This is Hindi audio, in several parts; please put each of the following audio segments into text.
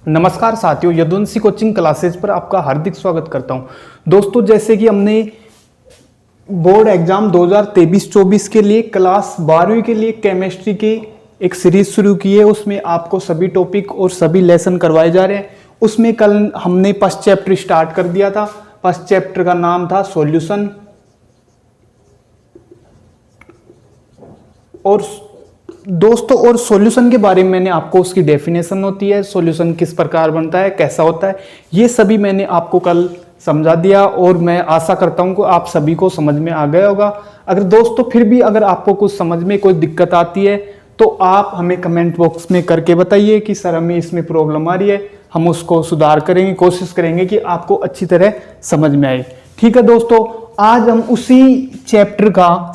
नमस्कार साथियों, यदुवंशी कोचिंग क्लासेज पर आपका हार्दिक स्वागत करता हूं। दोस्तों, जैसे कि हमने बोर्ड एग्जाम 2023-24 के लिए क्लास 12वीं के लिए केमिस्ट्री की एक सीरीज शुरू की है। उसमें आपको सभी टॉपिक और सभी लेसन करवाए जा रहे हैं। उसमें कल हमने फर्स्ट चैप्टर स्टार्ट कर दिया था। फर्स्ट चैप्टर का नाम था सॉल्यूशन। और दोस्तों, और सॉल्यूशन के बारे में मैंने आपको उसकी डेफिनेशन होती है, सॉल्यूशन किस प्रकार बनता है, कैसा होता है, ये सभी मैंने आपको कल समझा दिया। और मैं आशा करता हूं कि आप सभी को समझ में आ गया होगा। अगर दोस्तों फिर भी अगर आपको कुछ समझ में कोई दिक्कत आती है तो आप हमें कमेंट बॉक्स में करके बताइए कि सर हमें इसमें प्रॉब्लम आ रही है। हम उसको सुधार करेंगे, कोशिश करेंगे कि आपको अच्छी तरह समझ में आए। ठीक है दोस्तों, आज हम उसी चैप्टर का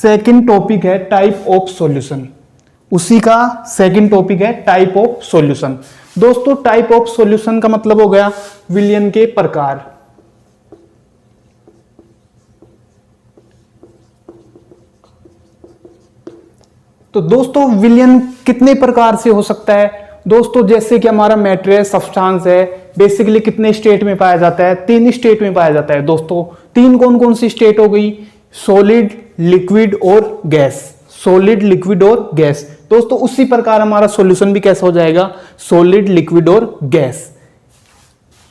सेकंड टॉपिक है टाइप ऑफ सॉल्यूशन। उसी का सेकंड टॉपिक है टाइप ऑफ सॉल्यूशन। दोस्तों, टाइप ऑफ सॉल्यूशन का मतलब हो गया विलयन के प्रकार। तो दोस्तों, विलयन कितने प्रकार से हो सकता है? दोस्तों, जैसे कि हमारा मैटर है, सब्सटेंस है, बेसिकली कितने स्टेट में पाया जाता है? 3 स्टेट में पाया जाता है। दोस्तों, 3 कौन कौन सी स्टेट हो गई? सॉलिड, लिक्विड और गैस। सॉलिड, लिक्विड और गैस। दोस्तों, उसी प्रकार हमारा सॉल्यूशन भी कैसा हो जाएगा? सॉलिड, लिक्विड और गैस।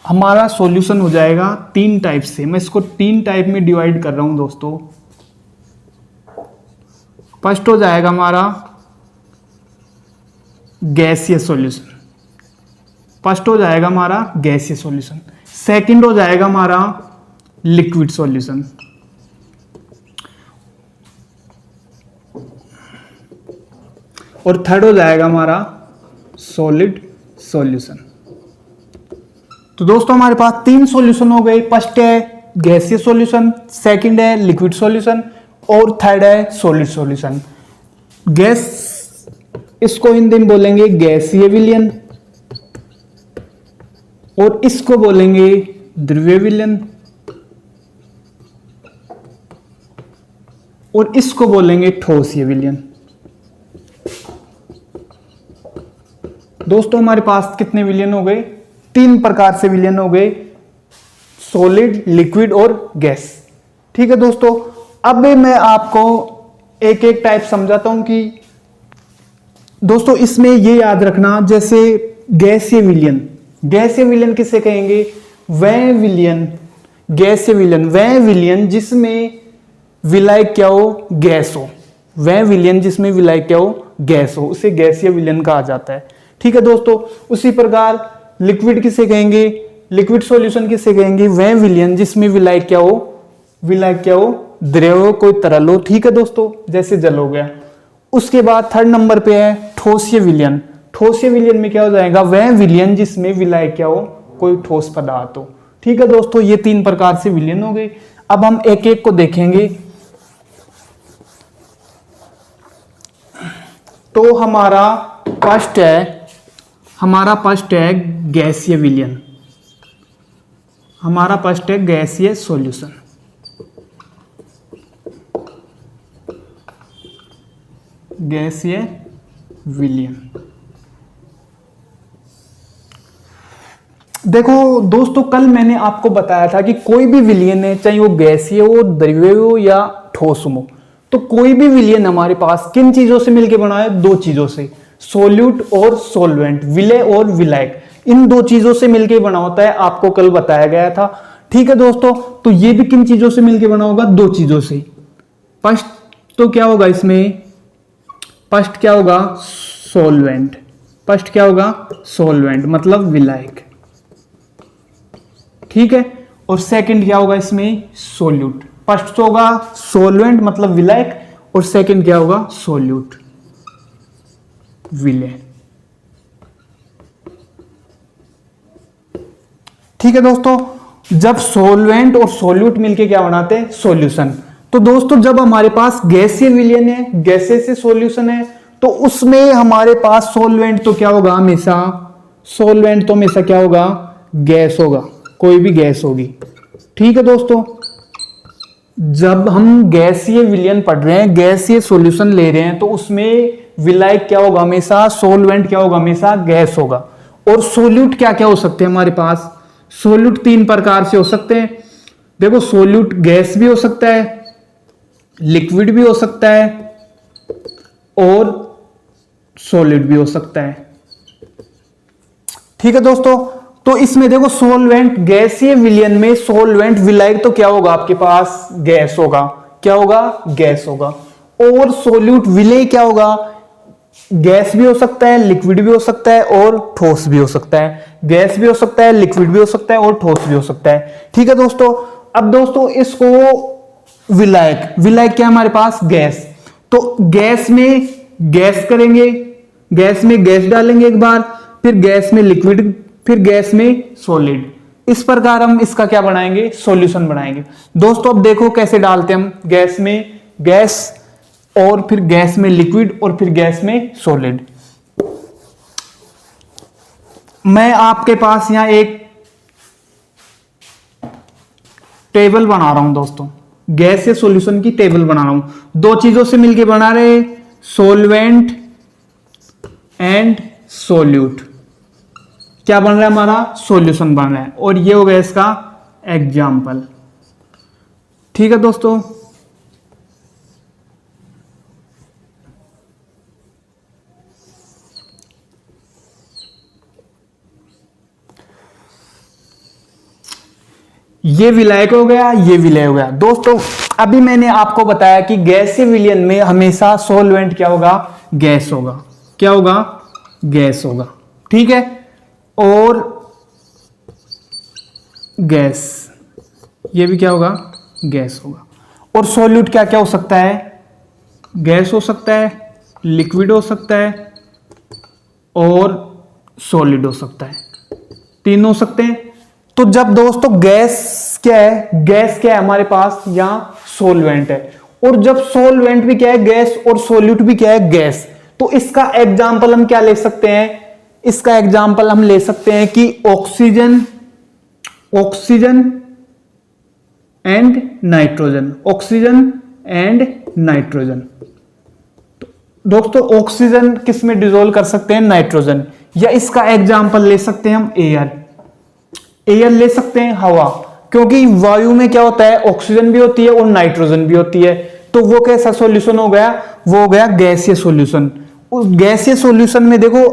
हमारा सॉल्यूशन हो जाएगा 3 टाइप से। मैं इसको 3 टाइप में डिवाइड कर रहा हूं दोस्तों। फर्स्ट हो जाएगा हमारा गैसीय सॉल्यूशन। फर्स्ट हो जाएगा हमारा गैसीय सॉल्यूशन। सेकंड हो जाएगा हमारा लिक्विड सॉल्यूशन। और थर्ड हो जाएगा हमारा सॉलिड सॉल्यूशन। तो दोस्तों, हमारे पास 3 सॉल्यूशन हो गए। फर्स्ट है गैसीय सॉल्यूशन, सेकंड है लिक्विड सॉल्यूशन और थर्ड है सॉलिड सॉल्यूशन। गैस, इसको हिंदी में बोलेंगे गैसीय विलयन और इसको बोलेंगे द्रव्य विलयन और इसको बोलेंगे ठोसीय विलयन। दोस्तों, हमारे पास कितने विलयन हो गए? 3 प्रकार से विलयन हो गए, सॉलिड, लिक्विड और गैस। ठीक है दोस्तों, अब मैं आपको एक एक टाइप समझाता हूं कि दोस्तों इसमें ये याद रखना, जैसे गैसीय विलयन। गैसीय विलयन किसे कहेंगे? वह विलयन, गैसीय विलयन वह विलयन जिसमें विलायक क्या हो? गैस हो। वह विलयन जिसमें विलायक क्या हो? गैस हो, उसे गैसीय विलयन कहा जाता है। ठीक है दोस्तों, उसी प्रकार लिक्विड किसे कहेंगे? लिक्विड सॉल्यूशन किसे कहेंगे? वह विलयन जिसमें विलायक क्या हो? विलायक क्या हो? द्रव हो, कोई तरल हो। ठीक है दोस्तों, जैसे जल हो गया। उसके बाद थर्ड नंबर पे है ठोसीय विलयन। ठोसीय विलयन में क्या हो जाएगा? वह विलयन जिसमें विलायक क्या हो? कोई ठोस पदार्थ हो। ठीक है दोस्तों, ये 3 प्रकार से विलयन हो गए। अब हम एक एक को देखेंगे। तो हमारा फर्स्ट है गैसीय विलयन। हमारा फर्स्ट है गैसीय सॉल्यूशन। गैसीय विलयन। देखो दोस्तों, कल मैंने आपको बताया था कि कोई भी विलयन है, चाहे वो गैसीय हो, द्रव्य हो या ठोस हो, तो कोई भी विलयन हमारे पास किन चीजों से मिलकर बना है? 2 चीजों से, सोल्यूट और सोलवेंट, विलय और विलायक। इन 2 चीजों से मिलकर बना होता है, आपको कल बताया गया था। ठीक है दोस्तों, तो ये भी किन चीजों से मिलकर बना होगा? 2 चीजों से। फर्स्ट तो क्या होगा इसमें? फर्स्ट क्या होगा? सोलवेंट। फर्स्ट क्या होगा? सोलवेंट मतलब विलायक। ठीक है, और सेकंड क्या होगा इसमें? सोल्यूट। फर्स्ट तो होगा सोलवेंट मतलब विलायक और सेकंड क्या होगा? सोल्यूट, विलय। ठीक है दोस्तों, जब सोलवेंट और सोल्यूट मिलके क्या बनाते हैं? सॉल्यूशन। तो दोस्तों, जब हमारे पास गैसीय विलयन है, गैसीय सॉल्यूशन है, तो उसमें हमारे पास सोलवेंट तो क्या होगा? हमेशा सोलवेंट तो हमेशा क्या होगा? गैस होगा, कोई भी गैस होगी। ठीक है दोस्तों, जब हम गैसीय विलयन पढ़ रहे हैं, गैसीय सॉल्यूशन ले रहे हैं, तो उसमें विलायक क्या होगा हमेशा, सोलवेंट क्या होगा हमेशा, गैस होगा। और सोल्यूट क्या क्या हो सकते हैं हमारे पास, सोल्यूट 3 प्रकार से हो सकते हैं। देखो सोल्यूट गैस भी हो सकता है, लिक्विड भी हो सकता है और सॉलिड भी हो सकता है। ठीक है दोस्तों, तो इसमें देखो सोलवेंट गैसीय विलयन में सोलवेंट विलायक तो क्या होगा आपके पास, गैस होगा। क्या होगा, गैस होगा। और सोल्यूट विलेय क्या होगा, गैस भी हो सकता है, लिक्विड भी हो सकता है और ठोस भी हो सकता है। गैस भी हो सकता है, लिक्विड भी हो सकता है और ठोस भी हो सकता है। ठीक है दोस्तों, अब दोस्तों इसको विलायक, विलायक क्या हमारे पास, गैस। तो गैस में गैस करेंगे, गैस में गैस डालेंगे एक बार, फिर गैस में लिक्विड, फिर गैस में सॉलिड। इस प्रकार हम इसका क्या बनाएंगे, सॉल्यूशन बनाएंगे। दोस्तों अब देखो कैसे डालते हैं हम, गैस में गैस और फिर गैस में लिक्विड और फिर गैस में सॉलिड। मैं आपके पास यहां एक टेबल बना रहा हूं दोस्तों, गैस से सॉल्यूशन की टेबल बना रहा हूं। दो चीजों से मिलकर बना रहे, सोलवेंट एंड सोल्यूट। क्या बन रहा है हमारा, सॉल्यूशन बन रहा है। और ये हो गया इसका एग्जाम्पल। ठीक है दोस्तों, ये विलायक हो गया, ये विलय हो गया। दोस्तों अभी मैंने आपको बताया कि गैसीय विलयन में हमेशा सोलवेंट क्या होगा, गैस होगा। क्या होगा, गैस होगा। ठीक है, और गैस, ये भी क्या होगा, गैस होगा। और सॉल्यूट क्या क्या हो सकता है, गैस हो सकता है, लिक्विड हो सकता है और सॉलिड हो सकता है। तीन हो सकते हैं। तो जब दोस्तों गैस क्या है, गैस क्या है हमारे पास, यहां सोलवेंट है। और जब सोलवेंट भी क्या है, गैस, और सॉल्यूट भी क्या है, गैस। तो इसका एग्जाम्पल हम क्या ले सकते हैं, इसका एग्जाम्पल हम ले सकते हैं कि oxygen, oxygen and nitrogen, oxygen and nitrogen. दोस्तों ऑक्सीजन किस में डिसॉल्व कर सकते हैं, नाइट्रोजन। या इसका एग्जाम्पल ले सकते हैं हम एयर, एयर ले सकते हैं, हवा। क्योंकि वायु में क्या होता है, ऑक्सीजन भी होती है और नाइट्रोजन भी होती है। तो वो कैसा सॉल्यूशन हो गया, वो हो गया गैसीय सॉल्यूशन। उस गैसीय सॉल्यूशन में देखो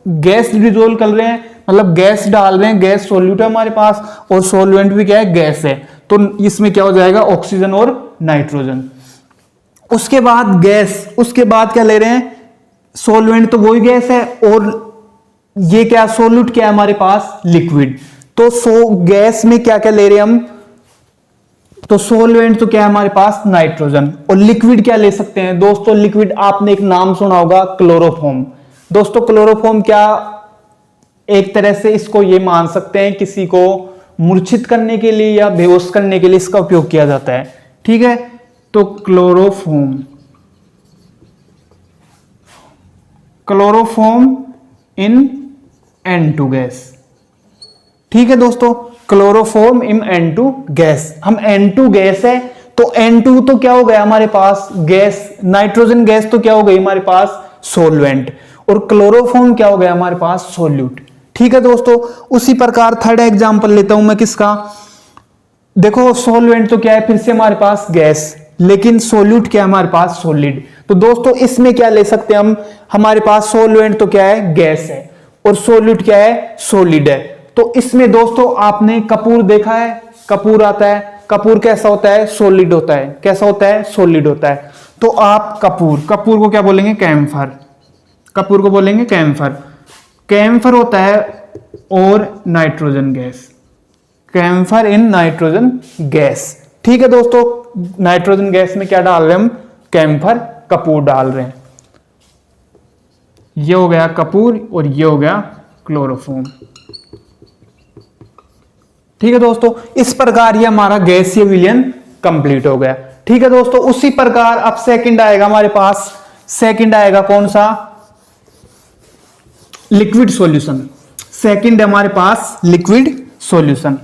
गैस डिसॉल्व कर रहे हैं, मतलब गैस डाल रहे हैं, गैस सॉल्यूट है हमारे पास, और सॉल्वेंट भी क्या है, गैस है। तो इसमें क्या हो जाएगा, ऑक्सीजन और नाइट्रोजन। उसके बाद गैस, उसके बाद क्या ले रहे हैं, सॉल्वेंट तो वही गैस है, और ये क्या सॉल्यूट क्या है हमारे पास, लिक्विड। तो गैस में क्या क्या ले रहे हैं हम, तो सॉल्वेंट तो क्या है हमारे पास, नाइट्रोजन। और लिक्विड क्या ले सकते हैं दोस्तों, लिक्विड आपने एक नाम सुना होगा, क्लोरोफॉर्म। दोस्तों क्लोरोफॉर्म क्या, एक तरह से इसको ये मान सकते हैं किसी को मूर्छित करने के लिए या बेहोश करने के लिए इसका उपयोग किया जाता है। ठीक है, तो क्लोरोफॉर्म, क्लोरोफॉर्म इन N2 गैस। ठीक है दोस्तों, क्लोरोफॉर्म इन N2 गैस। हम N2 गैस है, तो N2 तो क्या हो गया हमारे पास, गैस। नाइट्रोजन गैस तो क्या हो गई हमारे पास, सोलवेंट। और क्लोरोफॉर्म क्या हो गया हमारे पास, सोल्यूट। ठीक है दोस्तों, उसी प्रकार थर्ड एग्जांपल लेता हूं मैं किसका, देखो सोलवेंट तो क्या है, फिर से हमारे पास गैस, लेकिन सोल्यूट क्या है हमारे पास, सॉलिड। तो दोस्तों इसमें क्या ले सकते हैं हम, हमारे पास सोलवेंट तो क्या है, गैस है, और सोल्यूट क्या है, सॉलिड है। तो इसमें दोस्तों आपने कपूर देखा है, कपूर आता है, कपूर कैसा होता है, सॉलिड होता है। कैसा होता है, सॉलिड होता है। तो आप कपूर, कपूर को क्या बोलेंगे, कैम्फर। कपूर को बोलेंगे कैम्फर। कैम्फर होता है और nitrogen gas, camphor in nitrogen gas. ठीक है दोस्तों, नाइट्रोजन गैस में क्या डाल रहे हैं हम, कैम्फर, कपूर डाल रहे हैं। ये हो गया कपूर और ये हो गया क्लोरोफॉर्म। ठीक है दोस्तों, इस प्रकार ये हमारा गैसीय विलयन कंप्लीट हो गया। ठीक है दोस्तों, उसी प्रकार अब सेकंड आएगा हमारे पास, सेकंड आएगा कौन सा, लिक्विड सॉल्यूशन। सेकंड है हमारे पास लिक्विड सॉल्यूशन।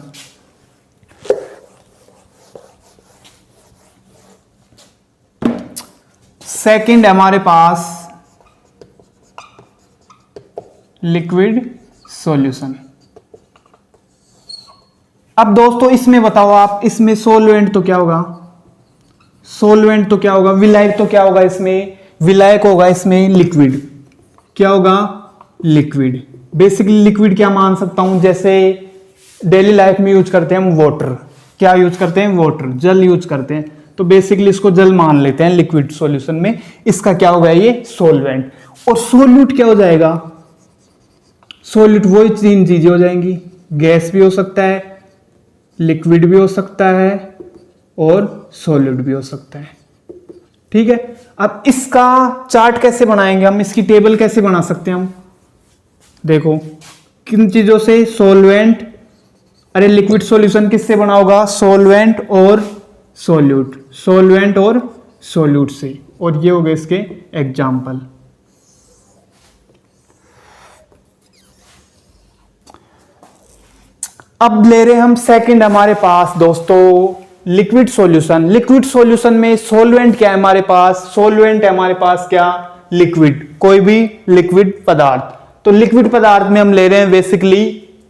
सेकंड है हमारे पास लिक्विड सॉल्यूशन। अब दोस्तों इसमें बताओ आप, इसमें सोलवेंट तो क्या होगा, सोलवेंट तो क्या होगा, विलायक तो क्या होगा, इसमें विलायक होगा, इसमें लिक्विड क्या होगा, लिक्विड। बेसिकली लिक्विड क्या मान सकता हूं, जैसे डेली लाइफ में यूज करते हैं हम वाटर, क्या यूज करते हैं, वाटर, जल यूज करते हैं, तो बेसिकली इसको जल मान लेते हैं लिक्विड सॉल्यूशन में। इसका क्या होगा, ये सोलवेंट। और सोल्यूट क्या हो जाएगा, सोल्यूट वही तीन चीजें हो जाएंगी, गैस भी हो सकता है, लिक्विड भी हो सकता है और सॉलिड भी हो सकता है। ठीक है, अब इसका चार्ट कैसे बनाएंगे हम, इसकी टेबल कैसे बना सकते हैं हम, देखो किन चीजों से, सोलवेंट, अरे लिक्विड सॉल्यूशन किससे बना होगा, सोलवेंट और सॉल्यूट, सोलवेंट और सॉल्यूट से, और ये हो गए इसके एग्जाम्पल। अब ले रहे हम सेकंड हमारे पास दोस्तों लिक्विड सॉल्यूशन। लिक्विड सॉल्यूशन में सोलवेंट क्या है हमारे पास, सोलवेंट है हमारे पास क्या, लिक्विड, कोई भी लिक्विड पदार्थ। तो लिक्विड पदार्थ में हम ले रहे हैं बेसिकली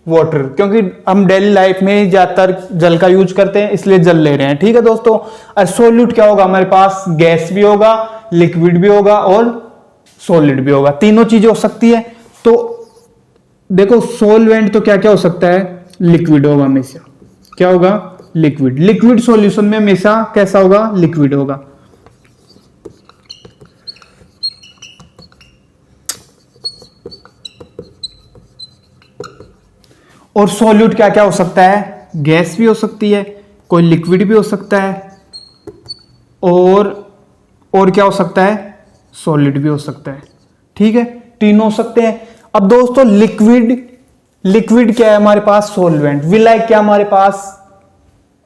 वाटर, क्योंकि हम डेली लाइफ में ज्यादातर जल का यूज करते हैं, इसलिए जल ले रहे हैं। ठीक है दोस्तों, और सॉल्यूट क्या होगा हमारे पास, गैस भी होगा, लिक्विड भी होगा और सॉलिड भी होगा, तीनों चीजें हो सकती है। तो देखो सोलवेंट तो क्या क्या हो सकता है, लिक्विड होगा हमेशा, क्या होगा, लिक्विड। लिक्विड सॉल्यूशन में हमेशा कैसा होगा, लिक्विड होगा। और सॉल्यूट क्या क्या हो सकता है, गैस भी हो सकती है, कोई लिक्विड भी हो सकता है, और क्या हो सकता है, सॉलिड भी हो सकता है। ठीक है, तीनों हो सकते हैं। अब दोस्तों लिक्विड क्या है हमारे पास, सोलवेंट। विलायक क्या हमारे पास,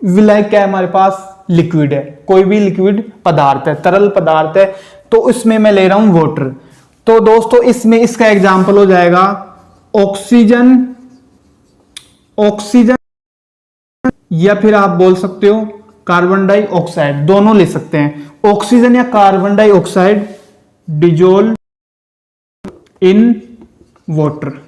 विलायक क्या है हमारे पास, लिक्विड है, कोई भी लिक्विड पदार्थ है, तरल पदार्थ है। तो इसमें मैं ले रहा हूं वाटर। तो दोस्तों इसमें इसका एग्जांपल हो जाएगा ऑक्सीजन, ऑक्सीजन, या फिर आप बोल सकते हो कार्बन डाइऑक्साइड, दोनों ले सकते हैं। ऑक्सीजन या carbon dioxide dissolve in water.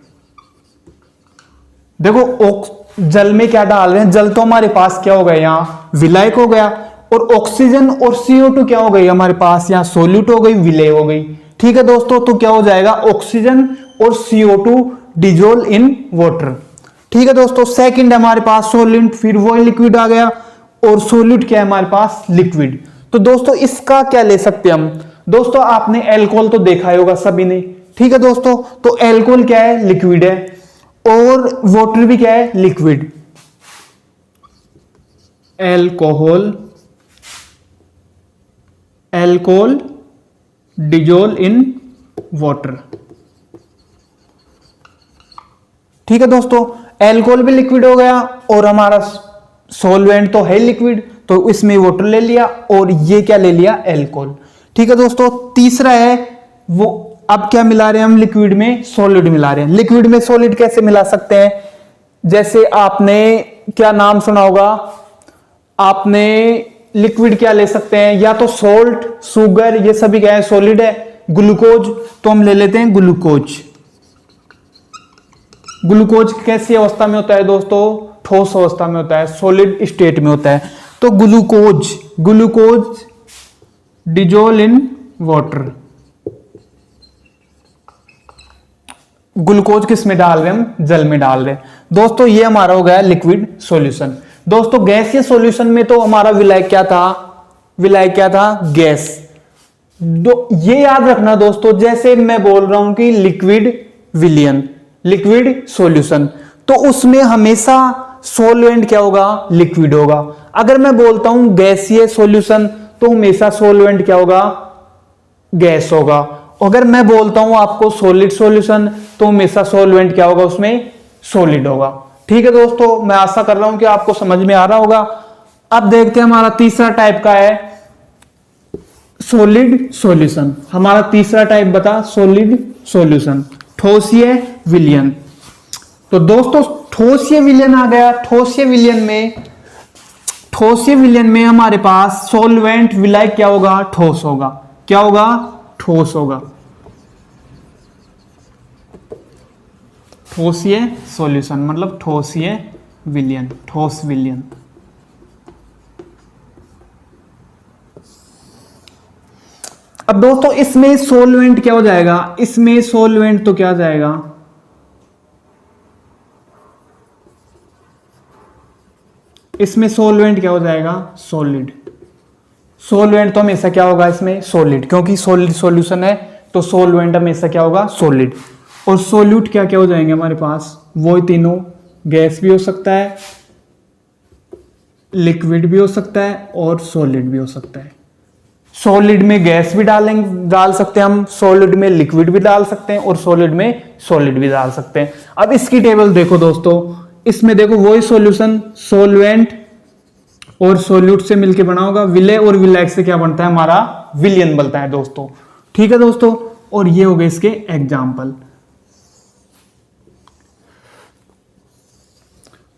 देखो जल में क्या डाल रहे हैं, जल तो हमारे पास क्या हो गया, यहां विलायक हो गया, और ऑक्सीजन और CO2 क्या हो गई हमारे पास, यहां सोल्यूट हो गई, विलेय हो गई। ठीक है दोस्तों, तो क्या हो जाएगा, ऑक्सीजन और CO2 डिजोल्व इन वाटर। ठीक है दोस्तों, सेकंड हमारे पास सोल्यूट, फिर वो लिक्विड आ गया, और सोल्यूट क्या है हमारे पास, लिक्विड। तो दोस्तों इसका क्या ले सकते हैं हम, दोस्तों आपने एल्कोहल तो देखा ही होगा सभी ने। ठीक है दोस्तों, तो एल्कोहल क्या है, लिक्विड है, और वाटर भी क्या है, liquid. Alcohol, alcohol dissolve in water. ठीक है दोस्तों, एल्कोहल भी लिक्विड हो गया, और हमारा सॉल्वेंट तो है लिक्विड, तो इसमें वाटर ले लिया, और ये क्या ले लिया, एल्कोहल। ठीक है दोस्तों, तीसरा है वो, अब क्या मिला रहे हैं हम, लिक्विड में सॉलिड मिला रहे हैं। लिक्विड में सॉलिड कैसे मिला सकते हैं, जैसे आपने क्या नाम सुना होगा, आपने लिक्विड क्या ले सकते हैं, या तो सोल्ट, शुगर, ये सभी क्या है, सॉलिड है। ग्लूकोज, तो हम ले लेते हैं ग्लूकोज। ग्लूकोज कैसी अवस्था में होता है दोस्तों, ठोस अवस्था में होता है, सॉलिड स्टेट में होता है। तो glucose, glucose dissolve in water. Glucose किस में डाल रहे हैं हम, जल में डाल रहे हैं। दोस्तों ये हमारा हो गया लिक्विड सॉल्यूशन। दोस्तों गैसीय सॉल्यूशन में तो हमारा विलायक क्या था, विलायक क्या था, गैस। ये याद रखना दोस्तों, जैसे मैं बोल रहा हूं कि लिक्विड विलियन, लिक्विड सॉल्यूशन, तो उसमें हमेशा सॉल्वेंट क्या होगा, लिक्विड होगा। अगर मैं बोलता हूं गैसीय सॉल्यूशन, तो हमेशा सॉल्वेंट क्या होगा, गैस होगा। अगर मैं बोलता हूं आपको सॉलिड सॉल्यूशन, तो हमेशा सॉल्वेंट क्या होगा, उसमें सॉलिड होगा। ठीक है दोस्तों, मैं आशा कर रहा हूं कि आपको समझ में आ रहा होगा। अब देखते हैं हमारा तीसरा टाइप का है सॉलिड सॉल्यूशन। हमारा तीसरा टाइप बता, सॉलिड सॉल्यूशन, ठोसीय विलयन। तो दोस्तों ठोसीय विलयन आ गया। ठोसीय विलयन में हमारे पास सॉल्वेंट विलायक क्या होगा, ठोस होगा। क्या होगा, ठोस होगा। ठोसीय सॉल्यूशन मतलब ठोसीय विलयन, ठोस विलयन। अब दोस्तों इसमें सोलवेंट क्या हो जाएगा, इसमें सोलवेंट तो क्या आ जाएगा, इसमें सोलवेंट क्या हो जाएगा, सॉलिड। सोलवेंट तो हमेशा क्या होगा इसमें, सॉलिड, क्योंकि सॉलिड सॉल्यूशन है तो सोलवेंट हमेशा क्या होगा, सॉलिड। और सोल्यूट क्या क्या हो जाएंगे हमारे पास, वो तीनों, गैस भी हो सकता है, लिक्विड भी हो सकता है और सॉलिड भी हो सकता है। सॉलिड में गैस भी डाल सकते हैं हम, सॉलिड में लिक्विड भी डाल सकते हैं और सॉलिड में सॉलिड भी डाल सकते हैं। अब इसकी टेबल देखो दोस्तों, इसमें देखो वही सॉल्यूशन सॉल्वेंट और सॉल्यूट से मिलकर बना होगा, विलय और विलायक से क्या बनता है हमारा, विलयन बनता है दोस्तों। ठीक है दोस्तों, और ये हो गए इसके एग्जाम्पल।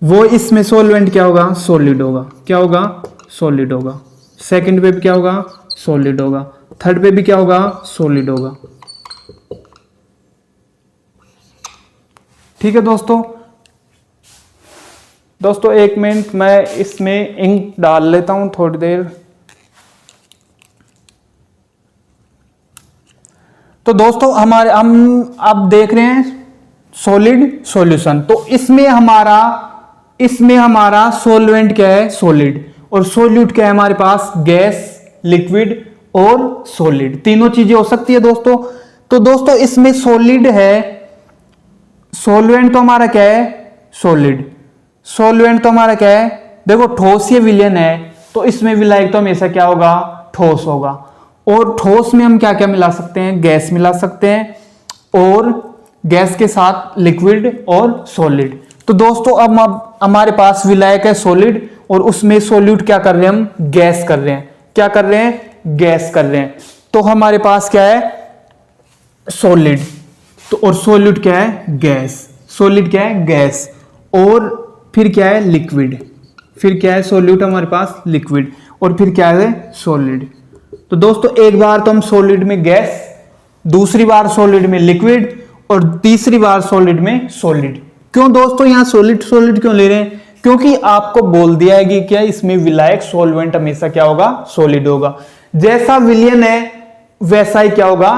वो इसमें सॉल्वेंट क्या होगा, सॉलिड होगा, क्या होगा, सॉलिड होगा। सेकंड पे भी क्या होगा, सॉलिड होगा। थर्ड पे भी क्या होगा, सॉलिड होगा। ठीक है दोस्तों, दोस्तों एक मिनट मैं इसमें इंक डाल लेता हूं थोड़ी देर। तो दोस्तों हमारे हम अब देख रहे हैं सॉलिड सॉल्यूशन, तो इसमें हमारा सॉल्वेंट क्या है, सॉलिड, और सॉल्यूट क्या है हमारे पास, गैस, लिक्विड और सॉलिड, तीनों चीजें हो सकती है दोस्तों। तो दोस्तों इसमें सॉलिड है, सॉल्वेंट तो हमारा क्या है, सॉलिड, सॉल्वेंट तो हमारा क्या है, देखो ठोसीय विलयन है तो इसमें विलायक तो हमेशा क्या होगा, ठोस होगा। और ठोस में हम क्या क्या मिला सकते हैं, गैस मिला सकते हैं और गैस के साथ लिक्विड और सॉलिड। तो दोस्तों अब हमारे पास विलायक है सॉलिड और उसमें सॉल्यूट क्या कर रहे हैं हम, गैस कर रहे हैं, क्या कर रहे हैं, गैस कर रहे हैं। तो हमारे पास क्या है, सॉलिड, तो और सॉल्यूट क्या है, गैस, सॉलिड क्या है, गैस, और फिर क्या है, लिक्विड, फिर क्या है, सॉल्यूट हमारे पास लिक्विड, और फिर क्या है, सॉलिड। तो दोस्तों एक बार तो हम सॉलिड में गैस, दूसरी बार सॉलिड में लिक्विड और तीसरी बार सॉलिड में सॉलिड। क्यों दोस्तों यहां सॉलिड सॉलिड क्यों ले रहे हैं, क्योंकि आपको बोल दिया है कि क्या इसमें विलायक सॉल्वेंट हमेशा क्या होगा, सॉलिड होगा। जैसा विलयन है वैसा ही क्या होगा,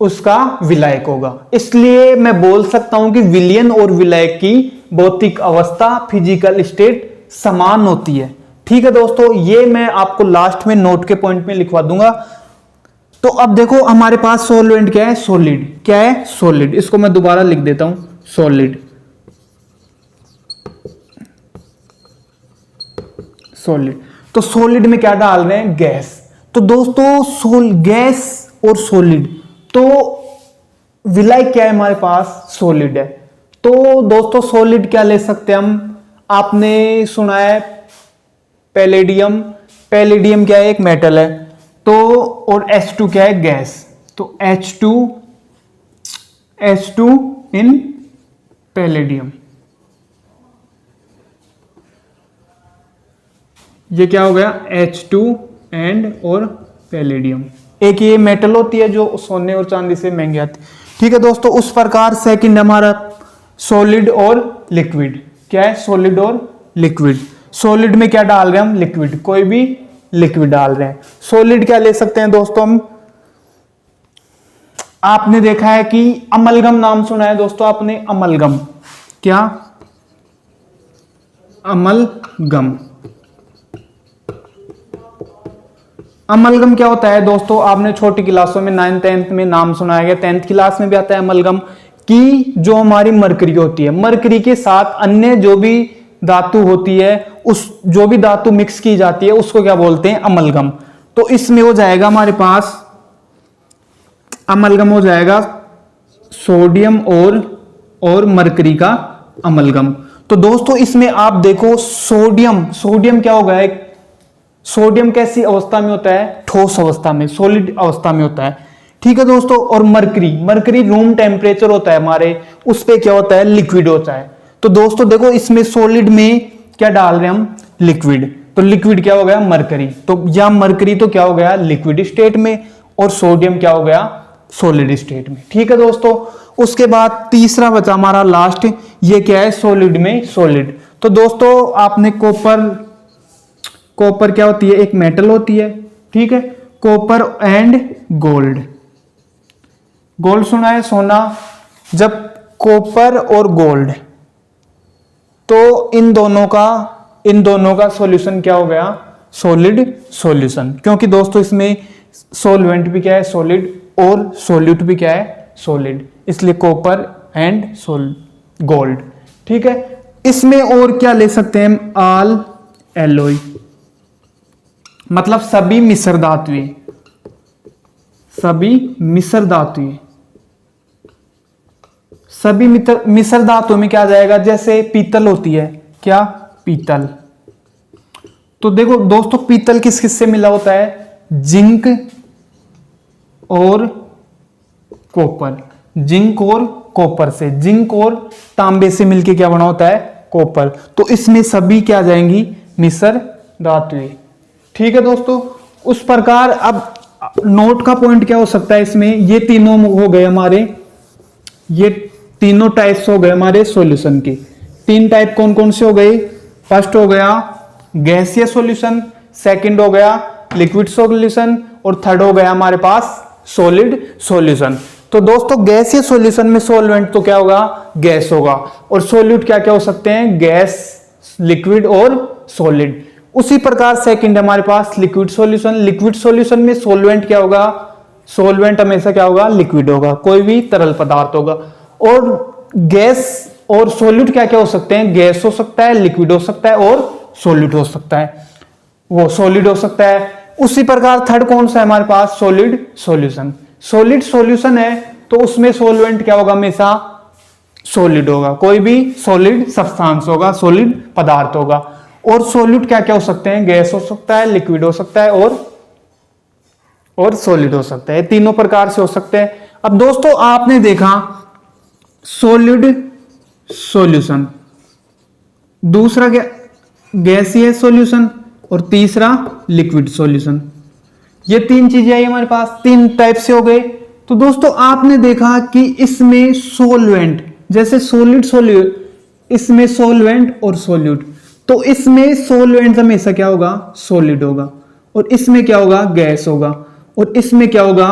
उसका विलायक होगा। इसलिए मैं बोल सकता हूं कि विलयन और विलायक की भौतिक अवस्था, फिजिकल स्टेट समान होती है। ठीक है दोस्तों, ये मैं आपको लास्ट में नोट के पॉइंट में लिखवा दूंगा। तो अब देखो हमारे पास सॉल्वेंट क्या है, सॉलिड, क्या है, सॉलिड, इसको मैं दोबारा लिख देता हूं, सॉलिड, सॉलिड। तो सॉलिड में क्या डाल रहे हैं, गैस। तो दोस्तों गैस और सॉलिड, तो विलायक क्या है हमारे पास, सॉलिड है। तो दोस्तों सॉलिड क्या ले सकते हैं हम, आपने सुना है पैलेडियम, पैलेडियम क्या है, एक मेटल है। तो और H2 क्या है, गैस, तो H2 इन पैलेडियम, ये क्या हो गया, H2 एंड और पैलेडियम। एक ये मेटल होती है जो सोने और चांदी से महंगी आती है। ठीक है दोस्तों, उस प्रकार सेकंड हमारा सॉलिड और लिक्विड, क्या है, सॉलिड और लिक्विड। सॉलिड में क्या डाल रहे हैं हम, लिक्विड, कोई भी लिक्विड डाल रहे हैं। सॉलिड क्या ले सकते हैं दोस्तों हम, आपने देखा है कि अमलगम नाम सुना है दोस्तों आपने, अमलगम, क्या, अमलगम। अमलगम क्या होता है दोस्तों, आपने छोटी क्लासों में 9th 10th में नाम सुनाया गया, 10th क्लास में भी आता है अमलगम, कि जो हमारी मरकरी होती है, मरकरी के साथ अन्य जो भी धातु होती है, उस जो भी धातु मिक्स की जाती है उसको क्या बोलते हैं, अमलगम। तो इसमें हो जाएगा हमारे पास, अमलगम हो जाएगा सोडियम और मरकरी का अमलगम। तो दोस्तों इसमें आप देखो सोडियम, सोडियम क्या होगा, एक सोडियम कैसी अवस्था में होता है, ठोस अवस्था में, सॉलिड अवस्था में होता है। ठीक है दोस्तों, और मरकरी, मरकरी रूम टेम्परेचर होता है हमारे, उस पे क्या होता है, लिक्विड होता है। तो दोस्तों देखो इसमें सॉलिड में क्या डाल रहे हैं हम, लिक्विड, तो लिक्विड क्या हो गया, मरकरी। तो या मरकरी तो क्या हो गया, लिक्विड स्टेट में, और सोडियम क्या हो गया, सॉलिड स्टेट में। ठीक है दोस्तों, उसके बाद तीसरा बचा हमारा लास्ट, ये क्या है, सॉलिड में सॉलिड। तो दोस्तों आपने कॉपर क्या होती है, एक मेटल होती है, ठीक है, कॉपर एंड गोल्ड। गोल्ड सुना है, सोना। जब कॉपर और गोल्ड, तो इन दोनों का सॉल्यूशन क्या हो गया, सॉलिड सॉल्यूशन। क्योंकि दोस्तों इसमें सॉल्वेंट भी क्या है, सॉलिड, और सॉल्यूट भी क्या है, सॉलिड, इसलिए कॉपर एंड गोल्ड, ठीक है। इसमें और क्या ले सकते हैं हम, ऑल एलोय, मतलब सभी मिश्र धातुएं, सभी मिश्र धातुएं। सभी मिश्र धातुओं में क्या आ जाएगा, जैसे पीतल होती है, क्या, पीतल। तो देखो दोस्तों पीतल किस किस से मिला होता है, जिंक और कॉपर, जिंक और कॉपर से, जिंक और तांबे से मिलके क्या बना होता है, कॉपर। तो इसमें सभी क्या आ जाएंगी, मिश्र धातुएं, ठीक है दोस्तों। उस प्रकार अब नोट का पॉइंट क्या हो सकता है इसमें, ये तीनों हो गए हमारे, ये तीनों टाइप्स हो गए हमारे सॉल्यूशन के। तीन टाइप कौन कौन से हो गए, फर्स्ट हो गया गैसीय सॉल्यूशन, सेकंड हो गया लिक्विड सॉल्यूशन, और थर्ड हो गया हमारे पास सॉलिड सॉल्यूशन। तो दोस्तों गैसीय सॉल्यूशन में सॉल्वेंट तो क्या होगा, गैस होगा, और सॉल्यूट क्या क्या हो सकते हैं, गैस, लिक्विड और सॉलिड। उसी प्रकार सेकंड हमारे पास लिक्विड सॉल्यूशन। लिक्विड सॉल्यूशन में सॉल्वेंट क्या होगा, सॉल्वेंट हमेशा क्या होगा, लिक्विड होगा, कोई भी तरल पदार्थ होगा। और गैस और सॉल्यूट क्या क्या हो सकते हैं, गैस हो सकता है, लिक्विड हो सकता है, और सॉल्यूट हो सकता है, वो सॉलिड हो सकता है। उसी प्रकार थर्ड कौन सा है हमारे पास, सॉलिड सॉल्यूशन। सॉलिड सॉल्यूशन है तो उसमें सॉल्वेंट क्या होगा, हमेशा सॉलिड होगा, कोई भी सॉलिड सब्सटेंस होगा, सॉलिड पदार्थ होगा। और सॉल्यूट क्या क्या हो सकते हैं, गैस हो सकता है, लिक्विड हो सकता है, और सॉलिड हो सकता है, तीनों प्रकार से हो सकते हैं। अब दोस्तों आपने देखा सॉलिड सॉल्यूशन, दूसरा क्या, गैसीय सॉल्यूशन, और तीसरा लिक्विड सॉल्यूशन। ये तीन चीजें आई हमारे पास, तीन टाइप से हो गए। तो दोस्तों आपने देखा कि इसमें सॉल्वेंट, जैसे सॉलिड सॉल्यूट, इसमें सॉल्वेंट और सॉल्यूट, तो इसमें सॉल्वेंट हमेशा क्या होगा, सॉलिड होगा, और इसमें क्या होगा, गैस होगा, और इसमें क्या होगा,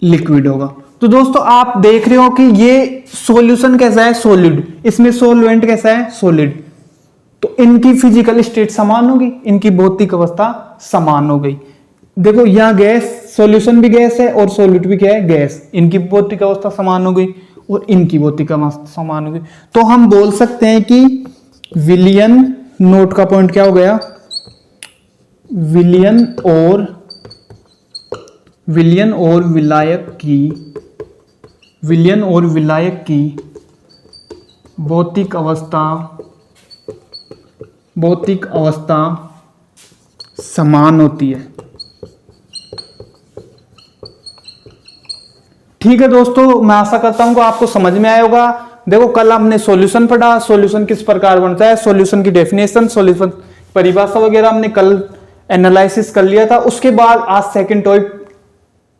लिक्विड होगा। तो दोस्तों आप देख रहे हो कि ये सॉल्यूशन कैसा है, सॉलिड, इसमें सॉल्वेंट कैसा है, सॉलिड। तो इनकी फिजिकल स्टेट समान होगी, इनकी भौतिक अवस्था समान हो गई। देखो यहां गैस, सॉल्यूशन भी गैस है और सॉल्यूट भी क्या है, गैस, इनकी भौतिक अवस्था समान हो गई और इनकी भौतिक अवस्था समान हो गई। तो हम बोल सकते हैं कि विलयन, नोट का पॉइंट क्या हो गया, विलयन और विलायक की भौतिक अवस्था समान होती है। ठीक है दोस्तों, मैं आशा करता हूं कि आपको समझ में आया होगा। देखो कल हमने सॉल्यूशन पढ़ा, सॉल्यूशन किस प्रकार बनता है, सॉल्यूशन की डेफिनेशन, सॉल्यूशन परिभाषा वगैरह हमने कल एनालिसिस कर लिया था। उसके बाद आज सेकंड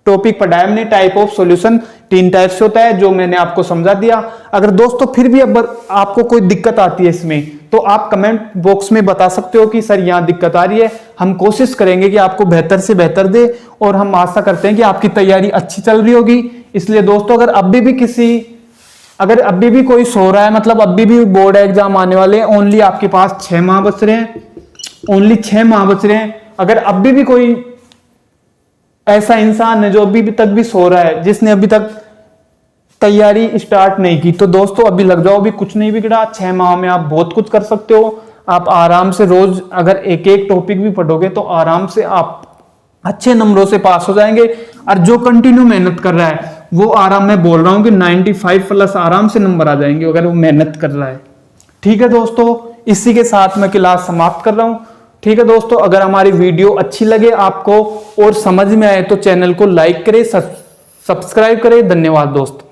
टॉपिक पढ़ा है हमने, टाइप ऑफ सॉल्यूशन, तीन टाइप से होता है, जो मैंने आपको समझा दिया। अगर दोस्तों फिर भी अब आपको कोई दिक्कत आती है इसमें, तो आप कमेंट बॉक्स में बता सकते हो कि सर यहाँ दिक्कत आ रही है। हम कोशिश करेंगे कि आपको बेहतर से बेहतर दे, और हम आशा करते हैं कि आपकी तैयारी अच्छी चल रही होगी। इसलिए दोस्तों अगर अभी भी कोई सो रहा है, मतलब अभी भी बोर्ड एग्जाम आने वाले हैं, ओनली आपके पास 6 माह बच रहे हैं, ओनली 6 माह बच रहे हैं। अगर अभी भी कोई ऐसा इंसान है जो अभी तक भी सो रहा है, जिसने अभी तक तैयारी स्टार्ट नहीं की, तो दोस्तों अभी लग जाओ, अभी कुछ नहीं बिगड़ा। 6 माह में आप बहुत कुछ कर सकते हो। आप आराम से रोज अगर एक एक टॉपिक भी पढ़ोगे तो आराम से आप अच्छे नंबरों से पास हो जाएंगे। और जो कंटिन्यू मेहनत कर रहा है वो आराम, मैं बोल रहा हूं कि 95 प्लस आराम से नंबर आ जाएंगे अगर वो मेहनत कर रहा है। ठीक है दोस्तों, इसी के साथ मैं क्लास समाप्त कर रहा हूं। ठीक है दोस्तों, अगर हमारी वीडियो अच्छी लगे आपको और समझ में आए तो चैनल को लाइक करें, सब्सक्राइब करें। धन्यवाद दोस्तों।